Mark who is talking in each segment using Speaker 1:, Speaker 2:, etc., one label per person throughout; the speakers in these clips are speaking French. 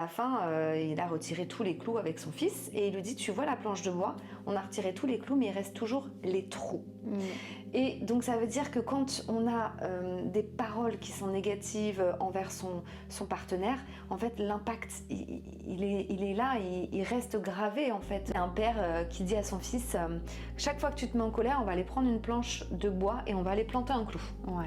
Speaker 1: À la fin, il a retiré tous les clous avec son fils et il lui dit: tu vois la planche de bois, on a retiré tous les clous mais il reste toujours les trous. Et donc ça veut dire que quand on a des paroles qui sont négatives envers son partenaire, en fait l'impact il est là, il reste gravé en fait. Un père qui dit à son fils: chaque fois que tu te mets en colère, on va aller prendre une planche de bois et on va aller planter un clou.
Speaker 2: Ouais.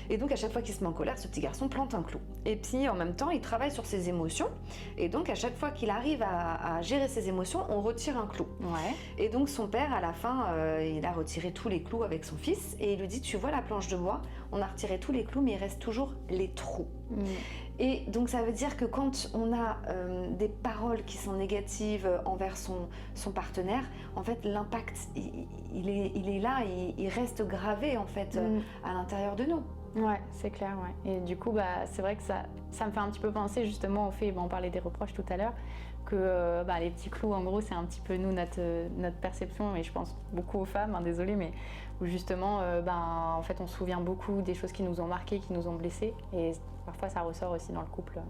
Speaker 1: Et donc à chaque fois qu'il se met en colère, ce petit garçon plante un clou. Et puis en même temps, il travaille sur ses émotions. Et donc à chaque fois qu'il arrive à gérer ses émotions, on retire un clou.
Speaker 2: Ouais.
Speaker 1: Et donc son père, à la fin, il a retiré tous les clous avec son fils et il lui dit: tu vois la planche de bois, on a retiré tous les clous mais il reste toujours les trous. Et donc ça veut dire que quand on a des paroles qui sont négatives envers son partenaire, en fait l'impact il est là, il reste gravé en fait à l'intérieur de nous.
Speaker 2: Ouais, c'est clair, ouais. Et du coup, c'est vrai que ça me fait un petit peu penser justement au fait, on parlait des reproches tout à l'heure, que les petits clous, en gros, c'est un petit peu nous, notre perception, et je pense beaucoup aux femmes, désolée, mais où justement, en fait, on se souvient beaucoup des choses qui nous ont marquées, qui nous ont blessés, et parfois ça ressort aussi dans le couple.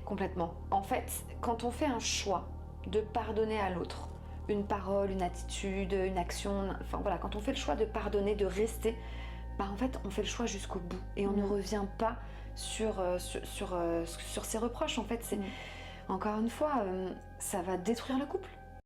Speaker 1: Complètement. En fait, quand on fait un choix de pardonner à l'autre, une parole, une attitude, une action, enfin voilà, quand on fait le choix de pardonner, de rester, en fait, on fait le choix jusqu'au bout et on ne revient pas sur ces reproches. En fait, c'est encore une fois, ça va détruire le couple.